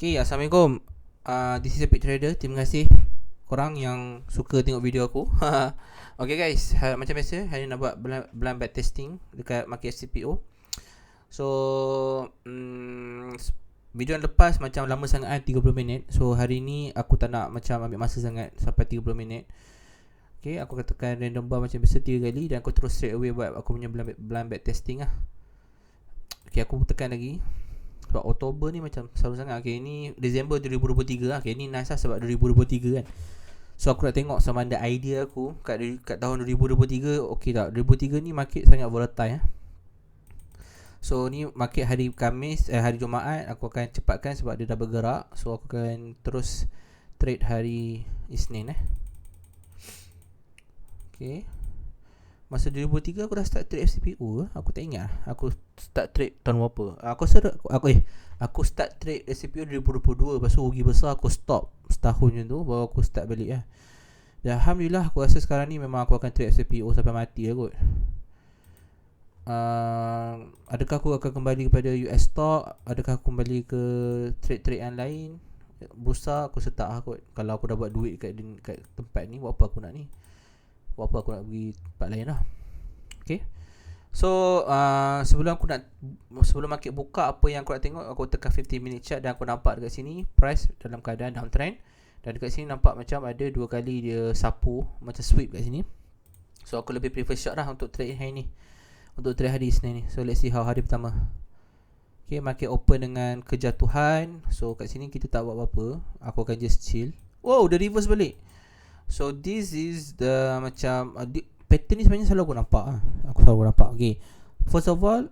Okay, Assalamualaikum. This is Epic Trader. Terima kasih korang yang suka tengok video aku. Okay guys, macam biasa hari ni nak buat blind back testing dekat market FCPO. So video yang lepas macam lama sangat 30 minit. So hari ni aku tak nak macam ambil masa sangat sampai 30 minit. Okay, aku tekan random bar macam biasa 3 kali dan aku terus straight away buat aku punya blind back testing lah. Okay, aku tekan lagi. Sebab Oktober ni macam selalu sangat. Okay, ni Disember 2023 lah. Okay, ni nice lah sebab 2023 kan. So aku nak tengok sama ada idea aku kat tahun 2023 okay tak. 2023 ni market sangat volatile lah. So ni market hari Khamis, hari Jumaat aku akan cepatkan sebab dia dah bergerak. So aku akan terus trade hari Isnin Okay. Masa 2003 aku dah start trade FCPO ke? Aku tak ingat. Aku start trade tahun berapa? Aku start trade FCPO 2022. Lepas tu rugi besar aku stop setahun macam tu baru aku start balik lah. Dan Alhamdulillah aku rasa sekarang ni memang aku akan trade FCPO sampai mati lah kot. Adakah aku akan kembali kepada US stock? Adakah aku kembali ke trade-trade yang lain? Bursa aku setak lah kot. Kalau aku dah buat duit kat tempat ni, buat apa aku nak ni? Buat apa aku nak pergi tempat lain lah. Okay. So sebelum market buka, apa yang aku nak tengok, aku tekan 15 minute chart dan aku nampak dekat sini price dalam keadaan downtrend. Dan dekat sini nampak macam ada 2 kali dia sapu macam sweep kat sini. So aku lebih prefer short lah untuk trade hari ni, untuk trade hari Isnin ni. So let's see how hari pertama. Okay, market open dengan kejatuhan. So kat sini kita tak buat apa-apa. Aku akan just chill. Wow, dia reverse balik. So this is the macam pattern ni sebenarnya selalu aku nampak lah. Aku selalu nampak. Okay, first of all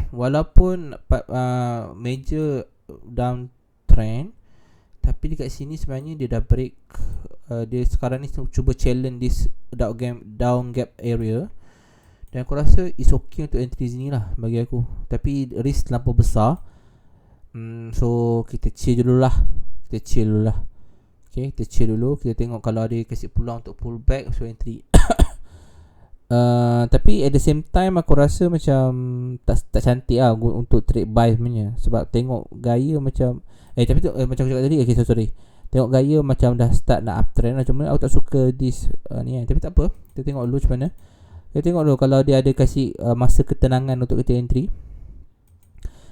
walaupun major downtrend, tapi dekat sini sebenarnya dia dah break. Dia sekarang ni cuba challenge this down gap area. Dan aku rasa it's okay untuk entry sini lah bagi aku. Tapi risk terlampau besar. So kita chill dulu lah. Okay, kita chill dulu. Kita tengok kalau ada kasih peluang untuk pull back, so entry. Tapi at the same time aku rasa macam tak cantik lah untuk trade buy sebenarnya. Sebab tengok gaya macam macam aku cakap tadi. Okay, sorry. Tengok gaya macam dah start nak uptrend lah. Cuma aku tak suka this ni kan. Tapi tak apa, kita tengok dulu macam mana. Kita tengok dulu kalau dia ada kasih masa ketenangan untuk kita entry.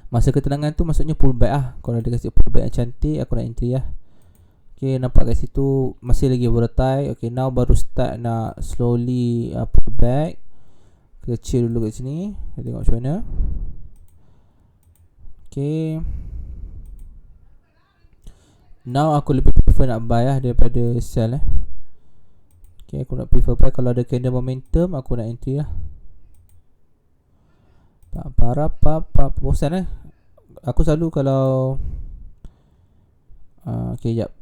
Masa ketenangan tu maksudnya pullback lah. Kalau dia kasih pullback yang cantik, aku nak entry lah. Okay, nampak kat situ masih lagi volatile. Okay, now baru start nak slowly pullback. Kita chill dulu kat sini. Kita tengok macam mana. Okay, now aku lebih prefer nak buy lah daripada sell Okay, aku nak prefer buy. Kalau ada candle momentum, aku nak entry lah. Bosan Aku selalu kalau okay, jap.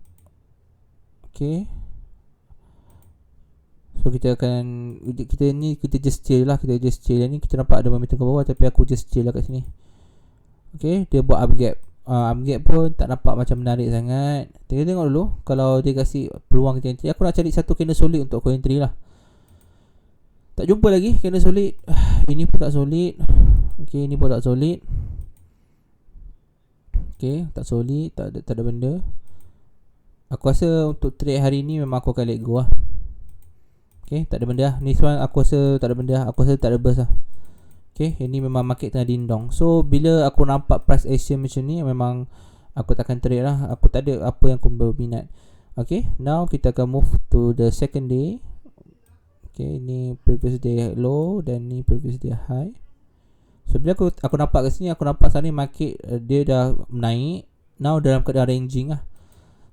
Okay, so kita just chill lah. Kita just chill. Ni kita nampak ada momentum ke bawah, tapi aku just chill lah kat sini. Okay, dia buat up gap. Up gap pun tak nampak macam menarik sangat. Kita tengok dulu. Kalau dia kasih peluang kita entry, aku nak cari satu candle solid untuk aku entry lah. Tak jumpa lagi candle solid. Ini pun tak solid. Okay, ini pun tak solid. Okay, tak solid. Tak ada benda. Aku rasa untuk trade hari ni memang aku akan let go lah. Okay, tak ada benda lah. Ni sekarang aku rasa tak ada benda lah. Aku rasa tak ada burst lah. Okay, ini memang market tengah dindong. So bila aku nampak price action macam ni, memang aku takkan trade lah. Aku tak ada apa yang aku berminat. Okay, now kita akan move to the second day. Okay, ni previous day low dan ni previous day high. So bila aku nampak kat sini, aku nampak sekarang ni market dia dah naik. Now dalam keadaan ranging lah.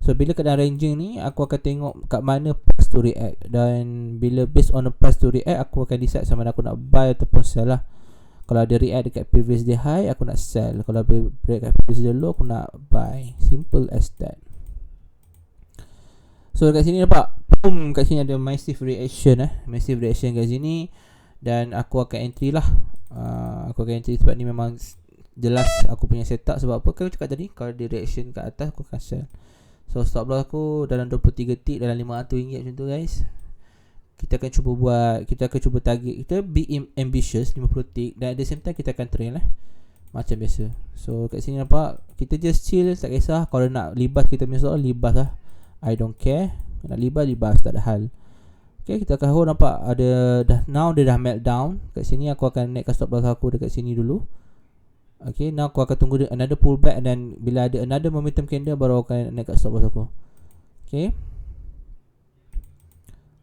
So bila keadaan ranging ni, aku akan tengok kat mana price to react. Dan bila based on the price to react, aku akan decide sama ada aku nak buy ataupun sell lah. Kalau dia react dekat previous day high, aku nak sell. Kalau dia react dekat previous day low, aku nak buy. Simple as that. So kat sini nampak, boom, kat sini ada massive reaction Massive reaction kat sini. Dan aku akan entry lah. Aku akan entry sebab ni memang jelas aku punya setup. Sebab apa kan aku cakap tadi, kalau dia reaction kat atas, aku akan sell. So stop loss aku dalam 23 tick, dalam RM500 macam tu guys. Kita akan cuba target. Kita be ambitious 50 tick. Dan at the same time kita akan train lah. macam biasa. So kat sini nampak, kita just chill, tak kisah. Kalau nak libas kita punya soal, libas lah, I don't care. Nak libas, tak ada hal. Okay, kita akan hold. Nampak ada now dia dah meltdown. Kat sini aku akan naikkan stop loss aku dekat sini dulu. Okay, now aku akan tunggu another pullback, dan bila ada another momentum candle baru aku akan naikkan stop loss aku. Okay,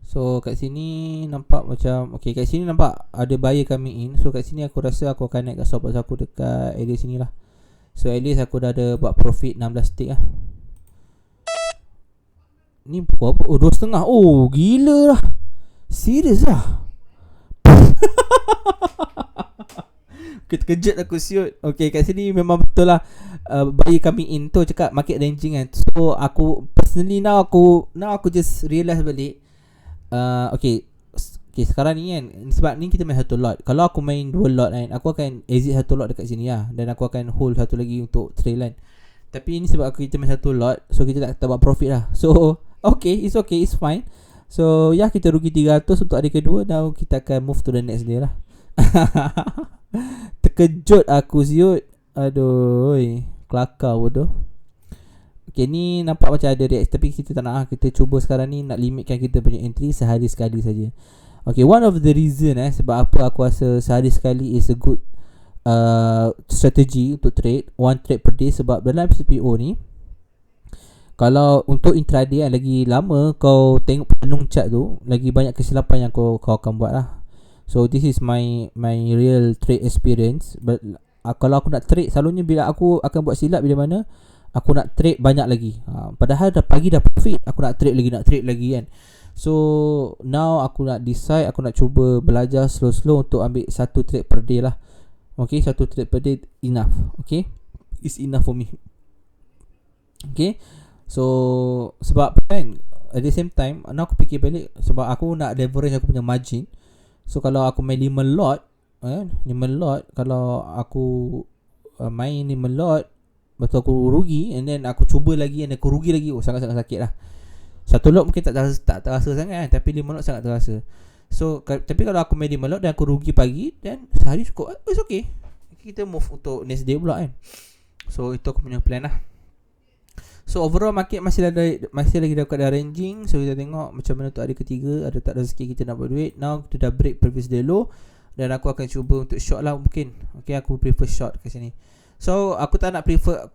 so kat sini nampak macam, okay, kat sini nampak ada buyer coming in. So kat sini aku rasa aku akan naikkan stop loss aku dekat area sini lah. So at least aku dah ada buat profit 16 tick lah. Ni pukul apa? Oh, 2.5. Oh, gila lah. Serius lah. Terkejut aku siut. Okay, kat sini memang betul lah, buyer coming in tu cakap market ranging kan. So aku personally now aku just realise balik, okay, sekarang ni kan, sebab ni kita main satu lot. Kalau aku main dua lot kan, aku akan exit satu lot dekat sini lah, dan aku akan hold satu lagi untuk trail kan. Tapi ni sebab kita main satu lot, so kita tak buat profit lah. So okay, it's fine. So ya, kita rugi 300 untuk hari kedua. Now kita akan move to the next day lah. Terkejut aku siut. Aduh, kelakar bodoh. Okay, ni nampak macam ada react, tapi kita tak nak. Kita cuba sekarang ni nak limitkan kita punya entry sehari sekali saja. Okay, one of the reason sebab apa aku rasa sehari sekali is a good strategy untuk trade, one trade per day. Sebab dalam CPO ni, kalau untuk intraday lagi lama kau tengok penung chart tu, lagi banyak kesilapan yang kau akan buat lah. So this is my real trade experience. But kalau aku nak trade, selalunya bila aku akan buat silap bila mana aku nak trade banyak lagi. Padahal dah pagi dah profit, aku nak trade lagi kan. So now aku nak decide, aku nak cuba belajar slow-slow untuk ambil satu trade per day lah. Okay, satu trade per day enough. Okay, it's enough for me. Okay, so sebab kan at the same time now aku fikir balik, sebab aku nak leverage aku punya margin. So kalau aku main 5 lot, 5 lot, kalau aku main 5 lot, betul aku rugi, and then aku cuba lagi, and aku rugi lagi, sangat-sangat sakit lah. Satu lot mungkin tak terasa sangat kan, tapi 5 lot sangat terasa. So tapi kalau aku main 5 lot dan aku rugi pagi, dan sehari cukup, it's okay. Kita move untuk next day pula kan. So itu aku punya plan lah. So overall market masih lagi dekat dah ranging. So kita tengok macam mana untuk hari ketiga, ada tak rezeki kita nak buat duit. Now kita dah break previous day low, dan aku akan cuba untuk short lah mungkin. Okay, aku prefer short kat sini. So aku tak nak prefer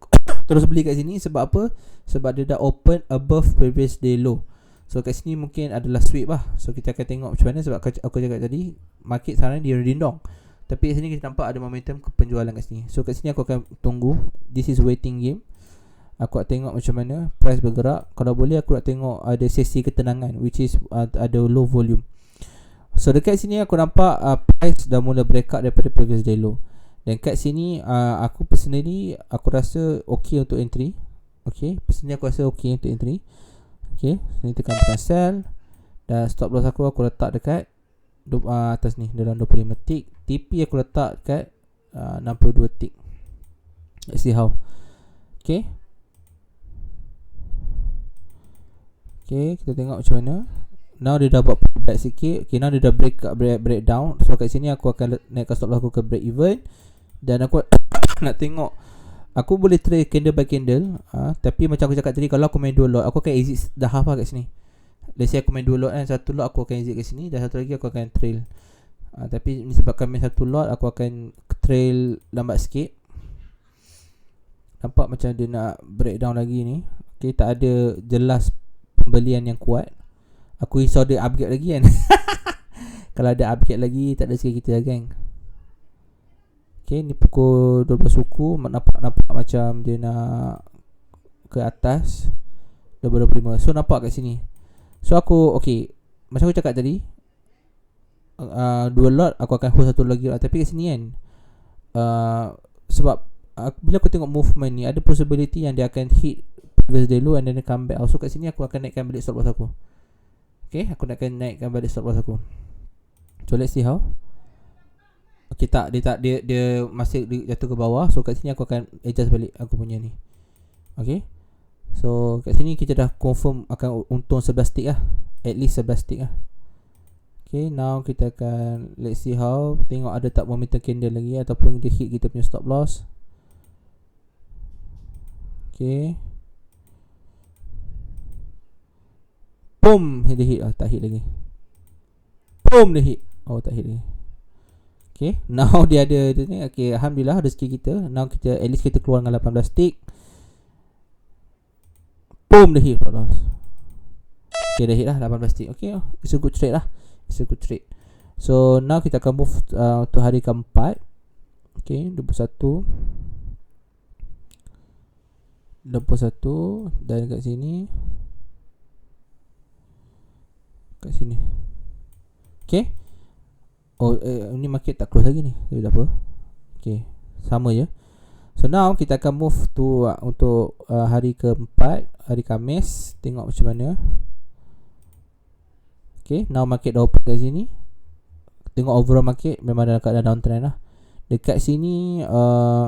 terus beli kat sini. Sebab apa? Sebab dia dah open above previous day low. So kat sini mungkin adalah sweep lah. So kita akan tengok macam mana. Sebab aku cakap tadi, market sekarang dia rindong, tapi kat sini kita nampak ada momentum ke penjualan kat sini. So kat sini aku akan tunggu. This is waiting game. Aku nak tengok macam mana price bergerak. Kalau boleh aku nak tengok ada sesi ketenangan, which is ada low volume. So dekat sini aku nampak price dah mula break out daripada previous day low. Dan kat sini aku personally aku rasa okay untuk entry. Okay, personally aku rasa okay untuk entry. Okay, sini tekan sell, dan stop loss aku letak dekat atas ni dalam 25 tick. TP aku letak dekat 62 tick. Let's see how. Okay, kita tengok macam mana. Now dia dah buat pullback sikit. Okay, now dia dah break down. So kat sini aku akan naikkan stop loss aku ke break even. Dan aku nak tengok, aku boleh trade candle by candle, tapi macam aku cakap tadi, kalau aku main 2 lot, aku akan exit dah half lah kat sini. Let's say aku main 2 lot kan, satu lot aku akan exit kat sini, dan satu lagi aku akan trail. Tapi ni sebabkan main satu lot, aku akan trail lambat sikit. Nampak macam dia nak breakdown lagi ni. Okay, tak ada jelas pembelian yang kuat. Aku risau dia upgrade lagi kan. Kalau ada upgrade lagi, tak ada sikit kita lah geng. Okay, ni pukul 12 suku. Nampak macam dia nak ke atas 25. So nampak kat sini. So aku okay, macam aku cakap tadi, 2 lot aku akan hold satu lagi lot. Tapi kat sini kan, sebab bila aku tengok movement ni, ada possibility yang dia akan hit previous day low and then come back. So kat sini aku akan naikkan balik stop loss aku. Okay, aku akan naikkan balik stop loss aku. So let's see how. Okay, dia masih jatuh ke bawah. So kat sini aku akan adjust balik aku punya ni. Okay, so kat sini kita dah confirm akan untung 11 tick lah. At least 11 tick lah. Okay, now kita akan let's see how, tengok ada tak momentum candle lagi ataupun kita hit kita punya stop loss. Okay, boom, dia hit. Tak hit lagi. Boom, dia hit. Tak hit lagi. Okay, now dia ada ni. Okay, Alhamdulillah rezeki kita. Now kita at least kita keluar dengan 18 tick. Boom, dia hit loss. Okay, dah hit lah 18 tick. Okay, it's a good trade lah. It's a good trade. So now kita akan move untuk hari keempat. Okay, 21 dan kat sini. Kat sini. Okay. Ini market tak close lagi ni. Jadi tak apa. Okay, sama je. So now kita akan move to untuk hari keempat, hari Khamis. Tengok macam mana. Okay, now market dah open kat sini. Tengok overall market memang dalam keadaan downtrend lah. Dekat sini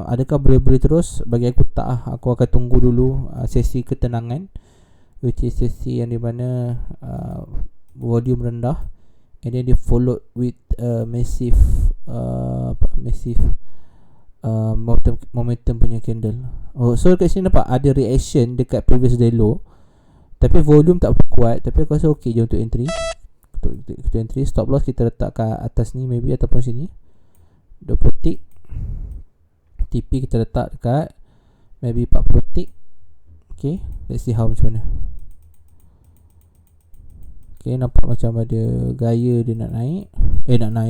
adakah boleh terus? Bagi aku tak lah. Aku akan tunggu dulu sesi ketenangan, which is sesi yang di mana volume rendah, and then dia followed with massive momentum punya candle. So dekat sini nampak ada reaction dekat previous day low, tapi volume tak kuat. Tapi aku rasa okey je untuk entry. Untuk entry, stop loss kita letak kat atas ni maybe, ataupun sini 20 tick. TP kita letak dekat maybe 40 tick. Okay, let's see how macam mana. Okay, nampak macam ada gaya dia nak naik,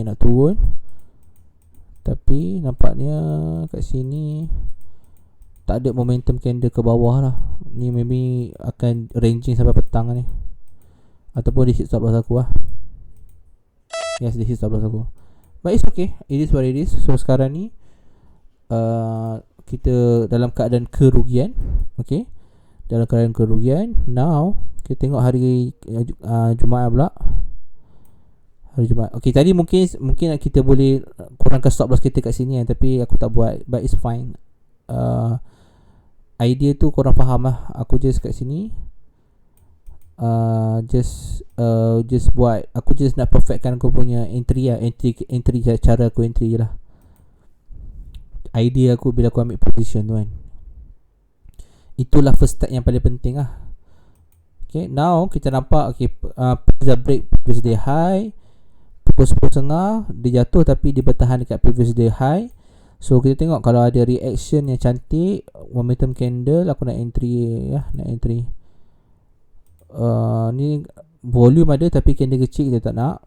nak turun. Tapi nampaknya kat sini tak ada momentum candle ke bawah lah. Ni maybe akan ranging sampai petang ni, ataupun di hit stop loss aku lah. Yes, di hit stop loss aku. But it's okay, it is what it is. So sekarang ni kita dalam keadaan kerugian. Okay, dalam keadaan kerugian. Now kita tengok hari Jumaat pula. Hari Jumaat. Okay, tadi mungkin kita boleh kurangkan stop loss kita kat sini kan, tapi aku tak buat. But it's fine. Idea tu korang faham lah. Aku just kat sini just buat, aku just nak perfectkan aku punya entry lah. Entry cara aku entry je lah. Idea aku bila aku ambil position tu kan. Itulah first step yang paling penting lah. Okay, now kita nampak okay, dah break previous day high. Pukul 10.30 dia jatuh, tapi dia bertahan dekat previous day high. So kita tengok kalau ada reaction yang cantik, momentum candle, aku nak entry ya, nak entry. Ni volume ada tapi candle kecil kita tak nak.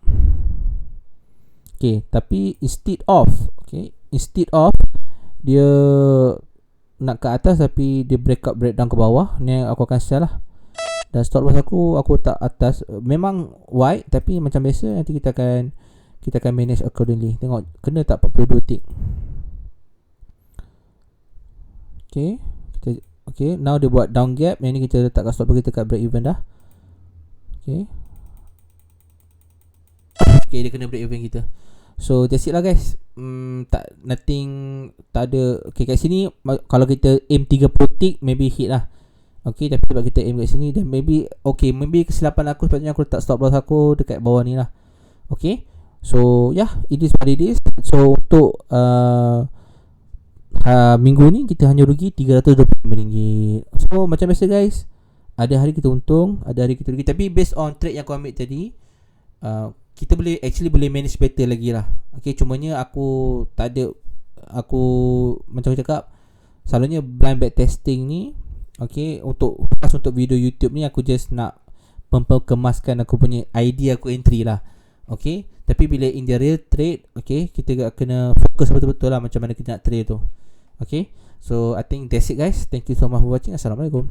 Okay, tapi instead of dia nak ke atas tapi dia breakdown ke bawah, ni aku akan sell lah. Dan stop loss aku tak atas. Memang white tapi macam biasa, nanti kita akan manage accordingly. Tengok kena tak 42 tick. Okay, now dia buat down gap. Yang ni kita letak kat stop loss kita kat break even dah. Okay, dia kena break even kita. So that's it lah guys. Tak ada. Okay, kat sini kalau kita aim 30 tick maybe hit lah. Okay, tapi sebab kita aim kat sini, dan maybe kesilapan aku sepatutnya aku letak stop loss aku dekat bawah ni lah. Okay, so yeah, it is what it is. So untuk minggu ni kita hanya rugi RM325. So macam biasa guys, ada hari kita untung, ada hari kita rugi. Tapi based on trade yang aku ambil tadi, kita boleh manage better lagi lah. Okay, cumanya aku macam aku cakap, selalunya blind back testing ni, okay, untuk video YouTube ni aku just nak kemaskan aku punya idea aku entry lah. Okay, tapi bila in the real trade, okay, kita kena fokus betul-betul lah macam mana kita nak trade tu. Okay, so I think that's it guys. Thank you so much for watching. Assalamualaikum.